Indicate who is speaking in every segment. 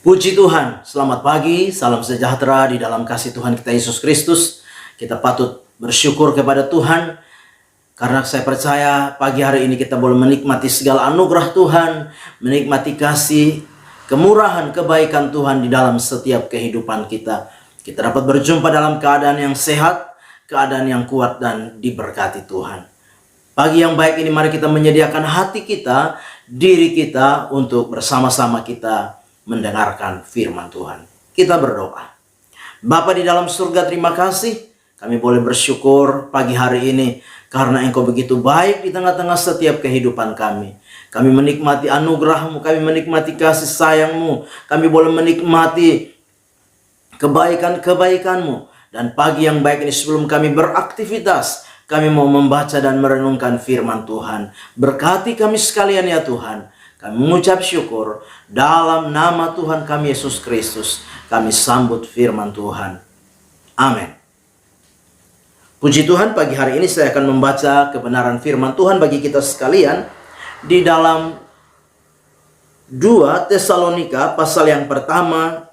Speaker 1: Puji Tuhan, selamat pagi, salam sejahtera di dalam kasih Tuhan kita Yesus Kristus. Kita patut bersyukur kepada Tuhan karena saya percaya pagi hari ini kita boleh menikmati segala anugerah Tuhan, menikmati kasih, kemurahan, kebaikan Tuhan di dalam setiap kehidupan kita. Kita dapat berjumpa dalam keadaan yang sehat, keadaan yang kuat dan diberkati Tuhan. Pagi yang baik ini mari kita menyediakan hati kita, diri kita untuk bersama-sama kita mendengarkan firman Tuhan. Kita berdoa. Bapa di dalam surga, terima kasih kami boleh bersyukur pagi hari ini karena Engkau begitu baik di tengah-tengah setiap kehidupan kami. Kami menikmati anugerah-Mu, kami menikmati kasih sayang-Mu, kami boleh menikmati kebaikan-kebaikan-Mu. Dan pagi yang baik ini sebelum kami beraktivitas, kami mau membaca dan merenungkan firman Tuhan. Berkati kami sekalian ya Tuhan. Kami mengucap syukur dalam nama Tuhan kami Yesus Kristus. Kami sambut firman Tuhan. Amin. Puji Tuhan, pagi hari ini saya akan membaca kebenaran firman Tuhan bagi kita sekalian di dalam 2 Tesalonika pasal yang pertama.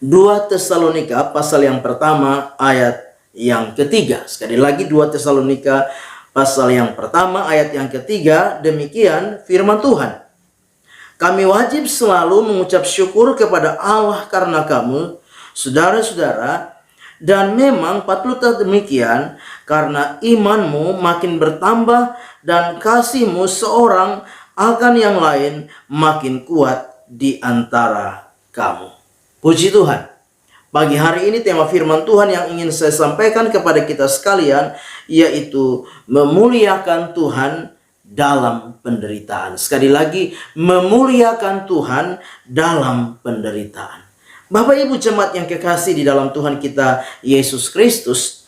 Speaker 1: 2 Tesalonika pasal yang pertama ayat yang ketiga. Sekali lagi 2 Tesalonika pasal yang pertama ayat yang ketiga, demikian firman Tuhan. Kami wajib selalu mengucap syukur kepada Allah karena kamu, saudara-saudara, dan memang patutlah demikian karena imanmu makin bertambah dan kasihmu seorang akan yang lain makin kuat di antara kamu. Puji Tuhan. Pagi hari ini tema firman Tuhan yang ingin saya sampaikan kepada kita sekalian yaitu memuliakan Tuhan dalam penderitaan. Sekali lagi, memuliakan Tuhan dalam penderitaan. Bapak Ibu jemaat yang kekasih di dalam Tuhan kita Yesus Kristus,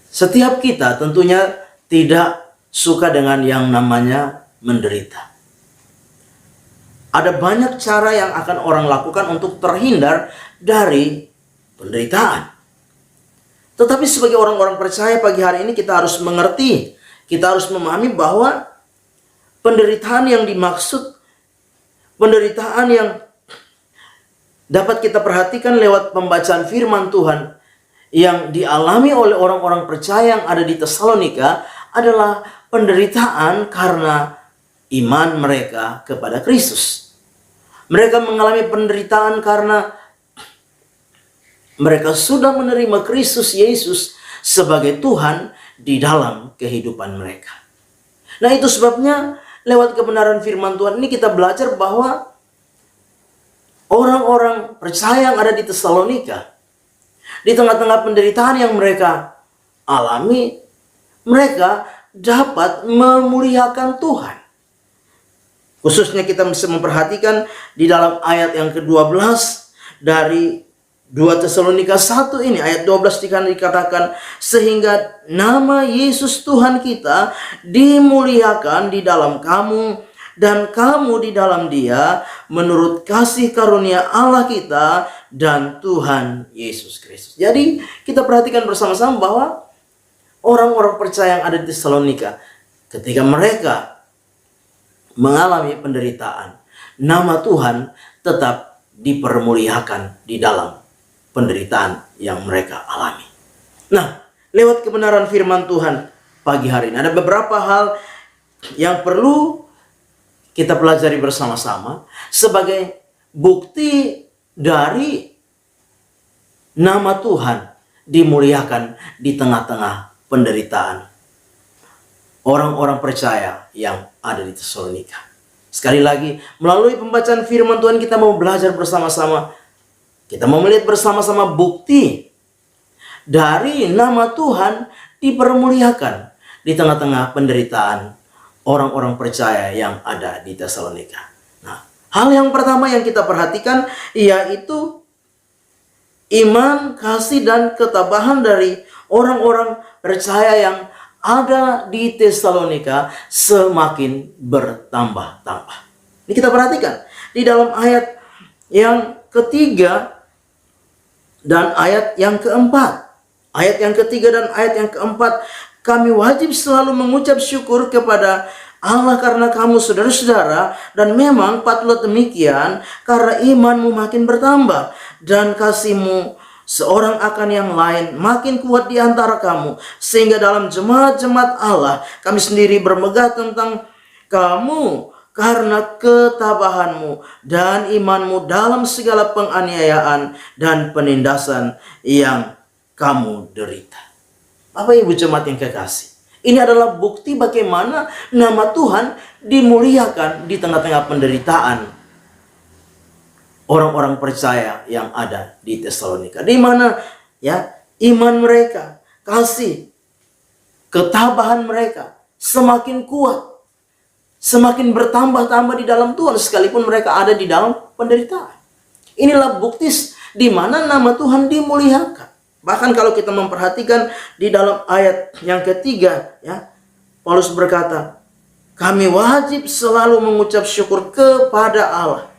Speaker 1: setiap kita tentunya tidak suka dengan yang namanya menderita. Ada banyak cara yang akan orang lakukan untuk terhindar dari penderitaan. Tetapi sebagai orang-orang percaya pagi hari ini kita harus mengerti, kita harus memahami bahwa penderitaan yang dimaksud, penderitaan yang dapat kita perhatikan lewat pembacaan firman Tuhan yang dialami oleh orang-orang percaya yang ada di Tesalonika adalah penderitaan karena iman mereka kepada Kristus. Mereka mengalami penderitaan karena mereka sudah menerima Kristus Yesus sebagai Tuhan di dalam kehidupan mereka. Nah, itu sebabnya lewat kebenaran firman Tuhan ini kita belajar bahwa orang-orang percaya yang ada di Tesalonika, di tengah-tengah penderitaan yang mereka alami, mereka dapat memuliakan Tuhan. Khususnya kita bisa memperhatikan di dalam ayat yang ke-12 dari 2 Tesalonika 1 ini. Ayat 12 dikatakan, sehingga nama Yesus Tuhan kita dimuliakan di dalam kamu dan kamu di dalam Dia menurut kasih karunia Allah kita dan Tuhan Yesus Kristus. Jadi kita perhatikan bersama-sama bahwa orang-orang percaya yang ada di Tesalonika, ketika mereka mengalami penderitaan, nama Tuhan tetap dipermuliakan di dalam penderitaan yang mereka alami. Nah, lewat kebenaran firman Tuhan pagi hari ini ada beberapa hal yang perlu kita pelajari bersama-sama sebagai bukti dari nama Tuhan dimuliakan di tengah-tengah penderitaan orang-orang percaya yang ada di Tesalonika. Sekali lagi, melalui pembacaan firman Tuhan kita mau belajar bersama-sama. Kita mau melihat bersama-sama bukti dari nama Tuhan dipermuliakan di tengah-tengah penderitaan orang-orang percaya yang ada di Tesalonika. Nah, hal yang pertama yang kita perhatikan yaitu iman, kasih, dan ketabahan dari orang-orang percaya yang ada di Tesalonika semakin bertambah-tambah. Ini kita perhatikan di dalam ayat yang ketiga dan ayat yang keempat. Ayat yang ketiga dan ayat yang keempat, kami wajib selalu mengucap syukur kepada Allah karena kamu saudara-saudara, dan memang patutlah demikian karena imanmu makin bertambah dan kasihmu seorang akan yang lain makin kuat di antara kamu, sehingga dalam jemaat-jemaat Allah kami sendiri bermegah tentang kamu karena ketabahanmu dan imanmu dalam segala penganiayaan dan penindasan yang kamu derita. Bapak Ibu jemaat yang kekasih, ini adalah bukti bagaimana nama Tuhan dimuliakan di tengah-tengah penderitaan orang-orang percaya yang ada di Tesalonika, di mana ya iman mereka, kasih, ketabahan mereka semakin kuat, semakin bertambah-tambah di dalam Tuhan sekalipun mereka ada di dalam penderitaan. Inilah bukti di mana nama Tuhan dimuliakan. Bahkan kalau kita memperhatikan di dalam ayat yang ketiga, ya, Paulus berkata, kami wajib selalu mengucap syukur kepada Allah.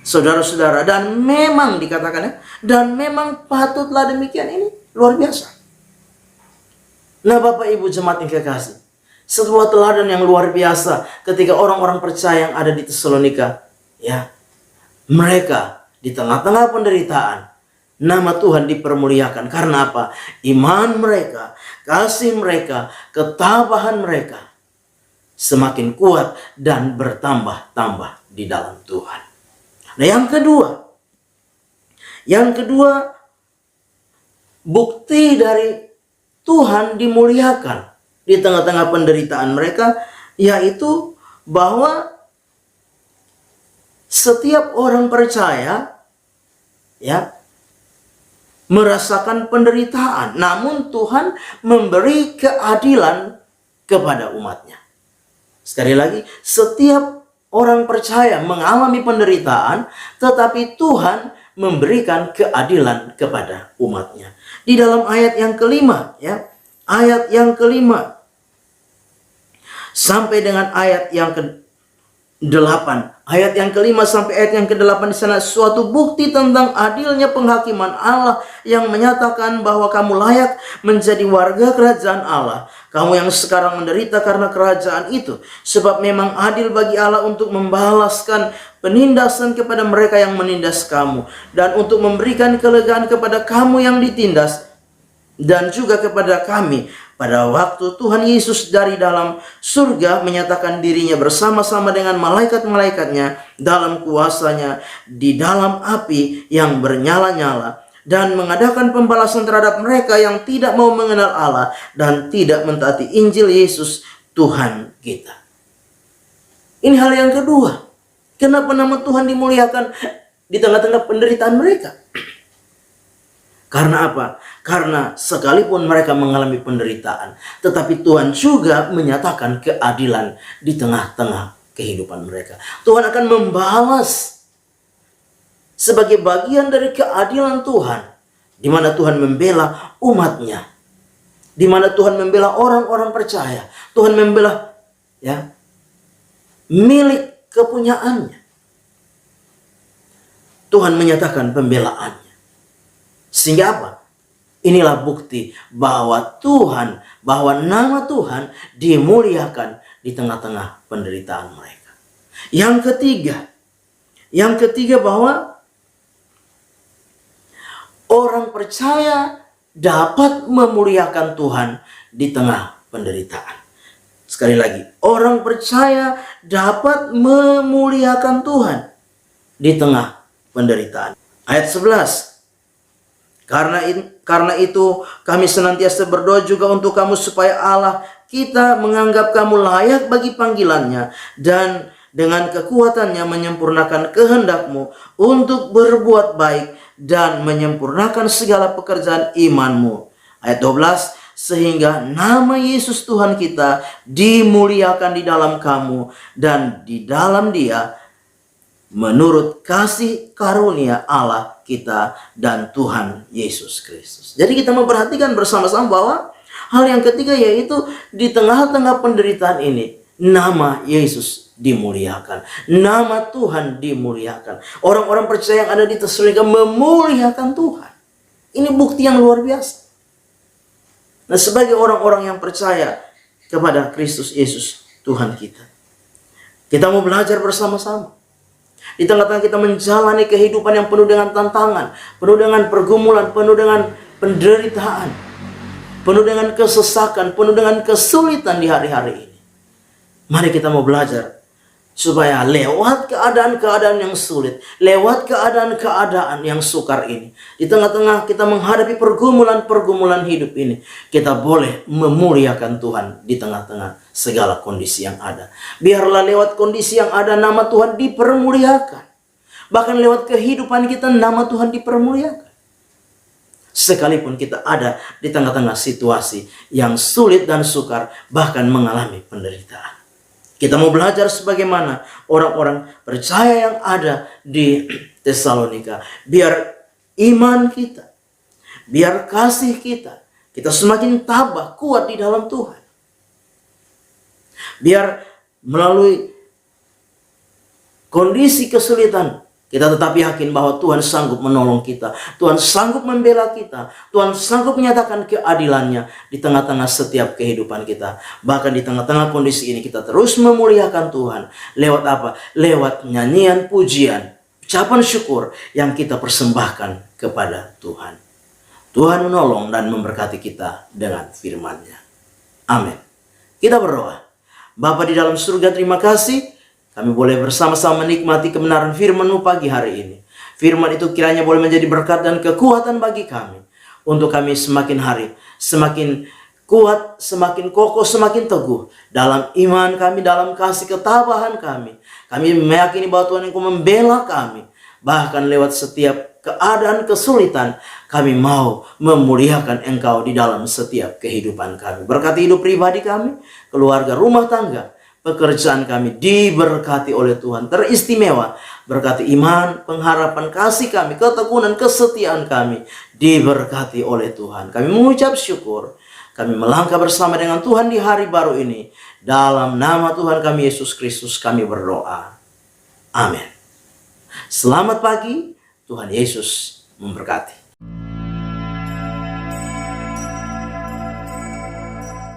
Speaker 1: Saudara-saudara, dan memang dikatakannya, dan memang patutlah demikian. Ini luar biasa. Nah Bapak Ibu jemaat yang kekasih, sebuah teladan yang luar biasa ketika orang-orang percaya yang ada di Tesalonika, ya, mereka di tengah-tengah penderitaan, nama Tuhan dipermuliakan. Karena apa? Iman mereka, kasih mereka, ketabahan mereka semakin kuat dan bertambah-tambah di dalam Tuhan. Nah yang kedua, bukti dari Tuhan dimuliakan di tengah-tengah penderitaan mereka, yaitu bahwa setiap orang percaya ya merasakan penderitaan, namun Tuhan memberi keadilan kepada umatnya. Sekali lagi, setiap orang percaya mengalami penderitaan, tetapi Tuhan memberikan keadilan kepada umatnya. Di dalam ayat yang kelima, ya, ayat yang kelima sampai dengan ayat yang ke-8. Ayat yang kelima sampai ayat yang ke-8 di sana suatu bukti tentang adilnya penghakiman Allah yang menyatakan bahwa kamu layak menjadi warga kerajaan Allah. Kamu yang sekarang menderita karena kerajaan itu, sebab memang adil bagi Allah untuk membalaskan penindasan kepada mereka yang menindas kamu, dan untuk memberikan kelegaan kepada kamu yang ditindas, dan juga kepada kami pada waktu Tuhan Yesus dari dalam surga menyatakan dirinya bersama-sama dengan malaikat-malaikatnya dalam kuasanya di dalam api yang bernyala-nyala, dan mengadakan pembalasan terhadap mereka yang tidak mau mengenal Allah dan tidak mentaati Injil Yesus Tuhan kita. Ini hal yang kedua. Kenapa nama Tuhan dimuliakan di tengah-tengah penderitaan mereka? Karena apa? Karena sekalipun mereka mengalami penderitaan, tetapi Tuhan juga menyatakan keadilan di tengah-tengah kehidupan mereka. Tuhan akan membalas sebagai bagian dari keadilan Tuhan, di mana Tuhan membela umatnya, di mana Tuhan membela orang-orang percaya, Tuhan membela ya milik kepunyaannya. Tuhan menyatakan pembelaannya. Sehingga apa? Inilah bukti bahwa Tuhan, bahwa nama Tuhan dimuliakan di tengah-tengah penderitaan mereka. Yang ketiga bahwa orang percaya dapat memuliakan Tuhan di tengah penderitaan. Sekali lagi, orang percaya dapat memuliakan Tuhan di tengah penderitaan. Ayat 11. Karena itu kami senantiasa berdoa juga untuk kamu supaya Allah kita menganggap kamu layak bagi panggilannya, dan dengan kekuatannya menyempurnakan kehendakmu untuk berbuat baik dan menyempurnakan segala pekerjaan imanmu. Ayat 12. Sehingga nama Yesus Tuhan kita dimuliakan di dalam kamu dan di dalam Dia, menurut kasih karunia Allah kita dan Tuhan Yesus Kristus. Jadi kita memperhatikan bersama-sama bahwa hal yang ketiga, yaitu di tengah-tengah penderitaan ini nama Yesus dimuliakan, nama Tuhan dimuliakan. Orang-orang percaya yang ada di Tesalonika memuliakan Tuhan. Ini bukti yang luar biasa. Nah, sebagai orang-orang yang percaya kepada Kristus Yesus, Tuhan kita. Kita mau belajar bersama-sama. Di tengah-tengah kita menjalani kehidupan yang penuh dengan tantangan, penuh dengan pergumulan, penuh dengan penderitaan, penuh dengan kesesakan, penuh dengan kesulitan di hari-hari ini. Mari kita mau belajar supaya lewat keadaan-keadaan yang sulit, lewat keadaan-keadaan yang sukar ini, di tengah-tengah kita menghadapi pergumulan-pergumulan hidup ini, kita boleh memuliakan Tuhan di tengah-tengah segala kondisi yang ada. Biarlah lewat kondisi yang ada nama Tuhan dipermuliakan. Bahkan lewat kehidupan kita nama Tuhan dipermuliakan. Sekalipun kita ada di tengah-tengah situasi yang sulit dan sukar, bahkan mengalami penderitaan. Kita mau belajar sebagaimana orang-orang percaya yang ada di Tesalonika. Biar iman kita, biar kasih kita semakin tabah, kuat di dalam Tuhan. Biar melalui kondisi kesulitan, kita tetap yakin bahwa Tuhan sanggup menolong kita. Tuhan sanggup membela kita. Tuhan sanggup menyatakan keadilannya di tengah-tengah setiap kehidupan kita. Bahkan di tengah-tengah kondisi ini kita terus memuliakan Tuhan. Lewat apa? Lewat nyanyian, pujian, ucapan syukur yang kita persembahkan kepada Tuhan. Tuhan menolong dan memberkati kita dengan firman-Nya. Amin. Kita berdoa. Bapa di dalam surga, terima kasih. Kami boleh bersama-sama menikmati kebenaran firman-Mu pagi hari ini. Firman itu kiranya boleh menjadi berkat dan kekuatan bagi kami. Untuk kami semakin hari, semakin kuat, semakin kokoh, semakin teguh. Dalam iman kami, dalam kasih ketabahan kami. Kami meyakini bahwa Tuhan yang membela kami. Bahkan lewat setiap keadaan kesulitan, kami mau memuliakan Engkau di dalam setiap kehidupan kami. Berkati hidup pribadi kami, keluarga, rumah tangga. Pekerjaan kami diberkati oleh Tuhan, teristimewa. Berkati iman, pengharapan, kasih kami, ketekunan, kesetiaan kami diberkati oleh Tuhan. Kami mengucap syukur. Kami melangkah bersama dengan Tuhan di hari baru ini. Dalam nama Tuhan kami Yesus Kristus kami berdoa. Amin. Selamat pagi, Tuhan Yesus memberkati.